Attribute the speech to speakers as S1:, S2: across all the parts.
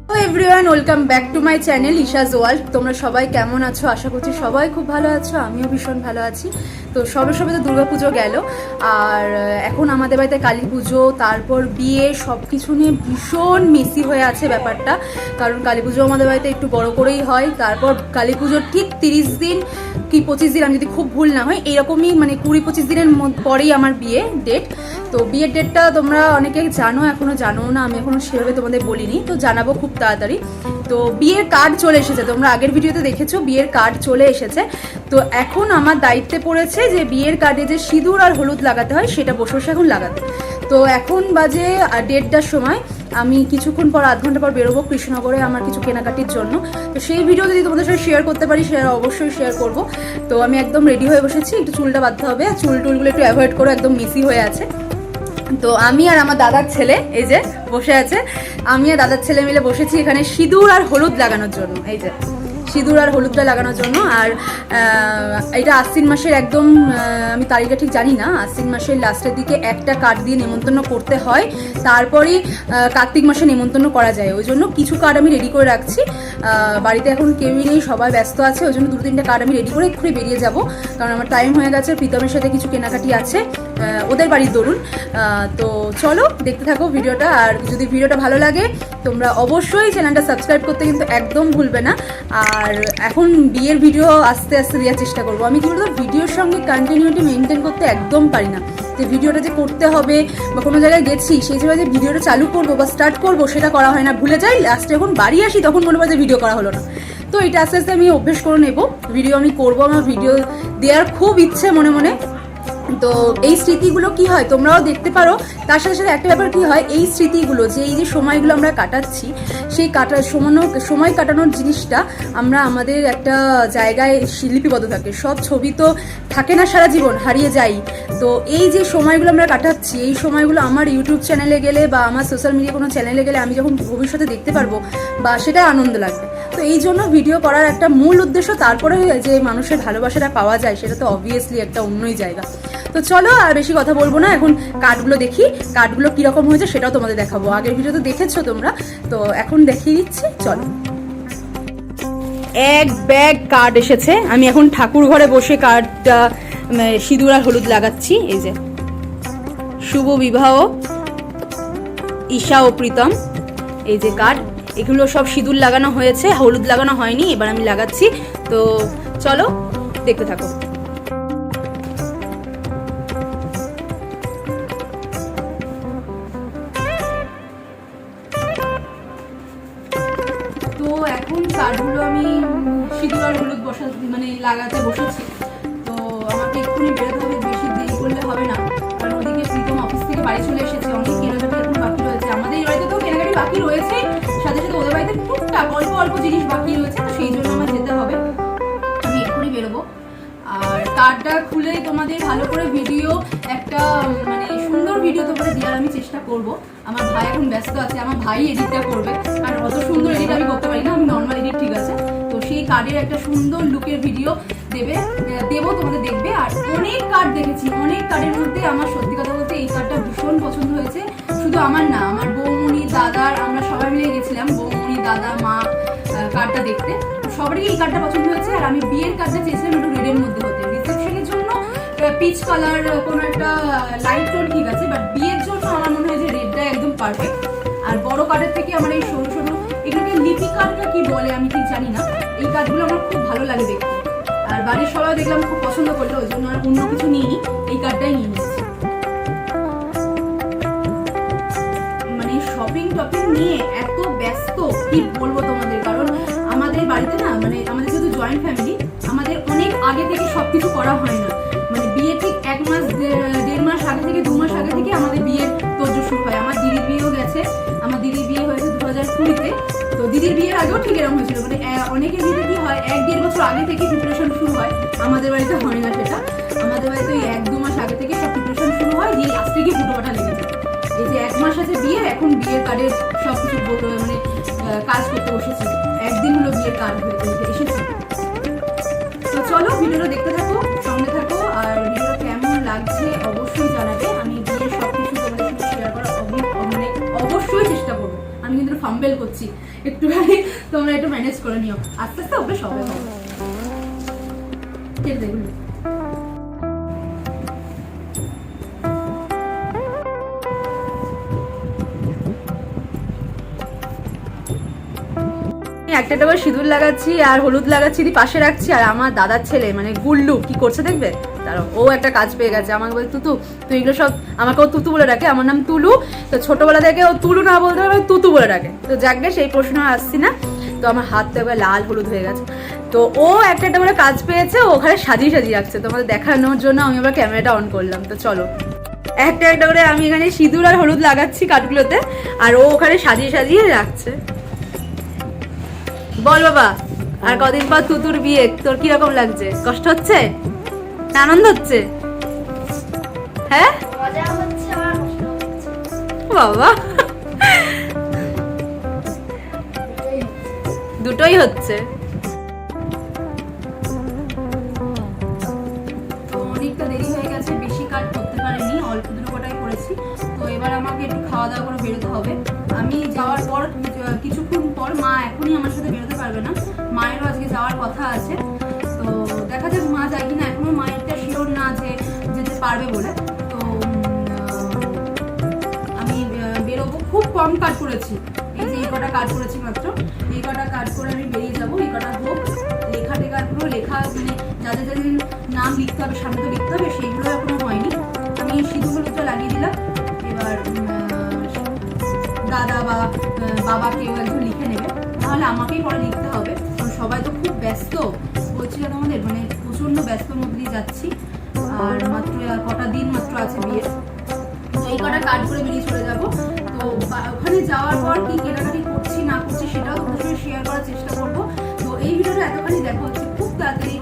S1: Everyone, welcome back to my channel Isha's world. তোমরা সবাই কেমন আছো? আশা করছি সবাই খুব ভালো আছো, আমিও ভীষণ ভালো আছি। তো সবে তো দুর্গাপুজো গেল, আর এখন আমাদের বাড়িতে কালী পুজো, তারপর বিয়ে, সব কিছু নিয়ে ভীষণ মেসি হয়ে আছে ব্যাপারটা। কারণ কালী পুজো আমাদের বাড়িতে একটু বড় করেই হয়। তারপর কালী পুজোর ঠিক 30 দিন কি 25 দিন, আমি যদি খুব ভুল না হয়, এইরকমই মানে 20-25 দিনের পরেই আমার বিয়ে ডেট। তো বিয়ের ডেটটা তোমরা অনেকে জানো, এখনও জানো না, আমি এখনও সেভাবে তোমাদের বলিনি, তো জানাবো খুব তাড়াতাড়ি। তো বিয়ের কার্ড চলে এসেছে, তোমরা আগের ভিডিওতে দেখেছো বিয়ের কার্ড চলে এসেছে। তো এখন আমার দায়িত্বে পড়েছে যে বিয়ের কার্ডে যে সিঁদুর আর হলুদ লাগাতে হয় সেটা বসে এখন লাগাতে। তো এখন বাজে 1:30টার সময়, আমি কিছুক্ষণ পর, আধ ঘন্টা পর বেরোবো কৃষ্ণনগরে আমার কিছু কেনাকাটির জন্য। তো সেই ভিডিও যদি তোমাদের সাথে শেয়ার করতে পারি সেটা অবশ্যই শেয়ার করবো। তো আমি একদম রেডি হয়ে বসেছি, একটু চুলটা বাঁধতে হবে, চুলগুলো একটু অ্যাভয়েড করো, একদম মেসি হয়ে আছে। তো আমি আর আমার দাদার ছেলে এই যে বসে আছে, আমি আর দাদার ছেলে মিলে বসেছি এখানে সিঁদুর আর হলুদ লাগানোর জন্য। এই যে সিঁদুর আর হলুদটা লাগানোর জন্য। আর এটা আশ্বিন মাসের একদম, আমি তারিখটা ঠিক জানি না, আশ্বিন মাসের লাস্টের দিকে একটা কার্ড দিয়ে নেমন্তন্ন করতে হয়, তারপরেই কার্তিক মাসে নেমন্তন্ন করা যায়। ওই জন্য কিছু কার্ড আমি রেডি করে রাখছি। বাড়িতে এখন কেউই নেই, সবাই ব্যস্ত আছে, ওই জন্য 2-3টে কার্ড আমি রেডি করে এক্ষুনি বেরিয়ে যাব, কারণ আমার টাইম হয়ে গেছে। প্রীতমের সাথে কিছু কেনাকাটি আছে ওদের বাড়ির দরুন। তো চলো দেখতে থাকো ভিডিওটা। আর যদি ভিডিওটা ভালো লাগে তোমরা অবশ্যই চ্যানেলটা সাবস্ক্রাইব করতে কিন্তু একদম ভুলবে না। আর এখন বিয়ের ভিডিও আস্তে আস্তে দেওয়ার চেষ্টা করবো। আমি কি বলতো, ভিডিওর সঙ্গে কন্টিনিউটি মেনটেন করতে একদম পারি না। যে ভিডিওটা যে করতে হবে বা কোনো জায়গায় গেছি সেই সময় যে ভিডিওটা চালু করবো বা স্টার্ট করবো সেটা করা হয় না, ভুলে যাই। লাস্টে যখন বাড়ি আসি তখন মনে হয় যে ভিডিও করা হলো না। তো এটা আস্তে আস্তে আমি অভ্যেস করে নেবো, ভিডিও আমি করবো, আমার ভিডিও দেওয়ার খুব ইচ্ছে মনে মনে। তো এই স্মৃতিগুলো কি হয় তোমরাও দেখতে পারো। তার সাথে সাথে একটা ব্যাপার কি হয়, এই স্মৃতিগুলো যে এই যে সময়গুলো আমরা কাটাচ্ছি, সেই সময় কাটানোর জিনিসটা আমরা আমাদের একটা জায়গায় লিপিবদ্ধ থাকে। সব ছবি তো থাকে না সারা জীবন, হারিয়ে যাই। তো এই যে সময়গুলো আমরা কাটাচ্ছি, এই সময়গুলো আমার ইউটিউব চ্যানেলে গেলে বা আমার সোশ্যাল মিডিয়া কোনো চ্যানেলে গেলে আমি যখন ভবিষ্যতে দেখতে পারবো, বা সেটা আনন্দ লাগবে। তো এই জন্য ভিডিও করার একটা মূল উদ্দেশ্য। তারপরে যে মানুষের ভালোবাসাটা পাওয়া যায় সেটা তো অবভিয়াসলি একটা অন্যই জায়গা। তো চলো আর বেশি কথা বলবো না, এখন কার্ডগুলো দেখি, কার্ডগুলো কীরকম হয়েছে সেটাও তোমাদের দেখাবো। আগের ভিডিও তো দেখেছো তোমরা, তো এখন দেখিয়ে দিচ্ছি, চলো। এক ব্যাগ কার্ড এসেছে, আমি এখন ঠাকুর ঘরে বসে কার্ডটা সিঁদুর আর হলুদ লাগাচ্ছি। এই যে শুভ বিবাহ ঈশা ও প্রীতম, এই যে কার্ড, এগুলো সব সিঁদুর লাগানো হয়েছে, হলুদ লাগানো হয়নি, এবার আমি লাগাচ্ছি। তো চলো দেখতে থাকো। তো এখন কার্ডগুলো আমি সিঁদুর আর হলুদ লাগাতে বসেছি। তো আমাকে এক্ষুনি বেরোতে হবে, বেশি দেরি করলে হবে না, কারণ ওদিকে প্রীতম অফিস থেকে বাড়ি চলে এসেছে, অনেক কেনাকাটি এখন বাকি রয়েছে। আমাদের এই বাড়িতে তো কেনাকাটি বাকি রয়েছে, সাথে সাথে ওদের বাড়িতে টুকটাক অল্প অল্প জিনিস বাকি রয়েছে, তো সেই জন্য আমার যেতে হবে, আমি এক্ষুনি বেরোবো। আর কার্ডটা খুলে তোমাদের ভালো করে ভিডিও, একটা সুন্দর ভিডিও তোমাদের দেওয়ার আমি চেষ্টা করব। আমার ভাই এখন ব্যস্ত আছে, আমার ভাই এডিটটা করবে, কারণ অত সুন্দর এডিট আমি করতে পারি না, আমি নর্মাল এডিট ঠিক আছে। তো সেই কার্ডের একটা সুন্দর লুকের ভিডিও দেবো, তোমাদের দেখবে। আর অনেক কার্ড দেখেছি, অনেক কার্ডের মধ্যে আমার সত্যি কথা বলতে এই কার্ডটা ভীষণ পছন্দ হয়েছে। শুধু আমার না, আমার বৌমণি, দাদার, আমরা সবাই মিলে গেছিলাম, বৌমণি, দাদা, মা, কার্ডটা দেখতে, সবারই এই কার্ডটা পছন্দ হয়েছে। আর আমি বিয়ের কার্ডটা চেয়েছিলাম একটু রেডের মধ্যে হতে, রিসেপশনের জন্য পিচ কালার কোনো একটা লাইট টোন ঠিক আছে, বাট বিয়ের জন্য আমার মনে হয় যে রেডটা একদম পারফেক্ট। আর বড় কার্ডের থেকে আমার এই সরু সরু, এগুলোকে লিপি কার্ডটা কি বলে আমি ঠিক জানি না, এই কার্ডগুলো আমার খুব ভালো লাগে দেখতে। আর বাড়ির সবাই দেখলাম খুব পছন্দ করলো, ওই জন্য আর অন্য কিছু নিইনি, এই কার্ডটাই নিয়ে নিয়েছি। শপিং টপিং নিয়ে এত ব্যস্ত কি বলবো তোমাদের, কারণ আমাদের বাড়িতে না, আমাদের যেহেতু জয়েন্ট ফ্যামিলি, আমাদের অনেক আগে থেকে সবকিছু করা হয় না। বিয়ে ঠিক 1 মাস 1.5 মাস আগে থেকে, 2 মাস আগে থেকে আমাদের বিয়ের তোড়জোড় শুরু হয়। আমার দিদির বিয়েও গেছে, আমার দিদির বিয়ে হয়েছে 2020-তে। তো দিদির বিয়ের আগেও ঠিক এরকম হয়েছিল, অনেকের বিয়েতে কি হয় 1-1.5 বছর আগে থেকে প্রিপারেশন শুরু হয়। আমাদের বাড়িতে হয় না সেটা, আমাদের বাড়িতে ওই 1-2 মাস আগে থেকে সব প্রিপারেশন শুরু হয়, দিয়ে লাস্টে গিয়ে ফুটোপাটা লেগে যায়। এই যে 1 মাস আছে বিয়ে, এখন বিয়ের কার্ডের সব কিছু কাজ করতে বসেছি, একদিন হলো বিয়ের কার্ড এসেছে। তো চলো ভিডিওটা দেখতে থাকো, সঙ্গে থাকো। আর ভিডিওটা কেমন লাগছে অবশ্যই জানাবে। আমি বিয়ের সব কিছু তোমাদের সাথে শেয়ার করার অবশ্যই চেষ্টা করবো। আমি কিন্তু ফাম্বেল করছি, একটুখানি তোমরা একটু ম্যানেজ করে নিও, আস্তে আস্তে ওকে সবে হবে। দেখুন একটা করে সিঁদুর লাগাচ্ছি আর হলুদ লাগাচ্ছি, পাশে রাখছি। আর আমার দাদার ছেলে মানে গুল্লু কি করছে দেখবে, দাঁড়াও, ও একটা কাজ পেয়ে গেছে, আমাকে বলে তুতু তুই এগুলো সব, আমাকে ও তুতু বলে ডাকে, আমার নাম তুলু, তো ছোটবেলা থেকে ও তুলু না বলতে পারে তুতু বলে ডাকে। তো যাকগে সেই প্রশ্ন আসছি না, তো আমার হাত তো এবার লাল হলুদ হয়ে গেছে। তো ও একটা করে কাজ পেয়েছে, ও ওখানে সাজিয়ে সাজিয়ে রাখছে, তোমাদের দেখানোর জন্য আমি আবার ক্যামেরাটা অন করলাম। তো চলো একটা করে আমি এখানে সিঁদুর আর হলুদ লাগাচ্ছি কাঠগুলোতে, আর ও ওখানে সাজিয়ে সাজিয়ে রাখছে। বল বাবা, আর কদিন পর তুতুর বিয়ে, তোর কিরকম লাগছে? কষ্ট হচ্ছে না আনন্দ হচ্ছে? হ্যাঁ বাবা, দুটোই হচ্ছে। তো অনেকটা দেরি হয়ে গেছে, বেশি কাজ করতে পারিনি, অল্প দুটো কটাই করেছি। তো এবার আমাকে একটু খাওয়া দাওয়া করে বেরোতে হবে। আমি যাওয়ার পর কিছুক্ষণ পর মা এখনই আমার সাথে বেরোতে পারবে না, মায়েরও আজকে যাওয়ার কথা আছে। তো দেখা যাক মা যায় কিনা, এখনো মায়েরটা শিওর না যে যেতে পারবে বলে। তো আমি বেরোবো, খুব কম কাজ করেছি, এই যে এই কটা কাজ করেছি মাত্র, এই কটা কাজ করে আমি বেরিয়ে যাবো। এই কটা হোক, লেখা টেখা পুরো লেখা, মানে যাদের যাদের নাম লিখতে হবে, সামনে তো লিখতে হবে, সেইগুলো এখনো হয়নি। আমি সিঁদুর হলুদটা লাগিয়ে দিলাম, এবার দাদা বা বাবা কেউ একজন লিখে নেবে, তাহলে আমাকেই পরে লিখতে হবে, কারণ সবাই তো খুব ব্যস্ত বলছিলাম আমাদের, মানে প্রচন্ড ব্যস্তর মধ্যে দিয়ে যাচ্ছি। আর মাত্র কটা দিন মাত্র আছে বিয়ে, তো এই কটা কাজ করে বেরিয়ে চলে যাবো। তো ওখানে যাওয়ার পর কি কেনাকাটি করছি না করছি সেটাও তোমাদের সঙ্গে শেয়ার করার চেষ্টা করবো। তো এই ভিডিওটা এতখানি দেখা হচ্ছে খুব তাড়াতাড়ি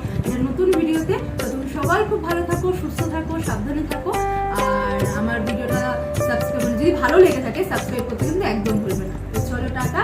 S1: নতুন ভিডিওতে। তো তুমি সবাই খুব ভালো থাকো, সুস্থ থাকো, সাবধানে থাকো। আর আমার ভিডিওটা সাবস্ক্রাইব, যদি ভালো লেগে থাকে সাবস্ক্রাইব করতে কিন্তু একদম ভুলবে না। তো চলো টাটা।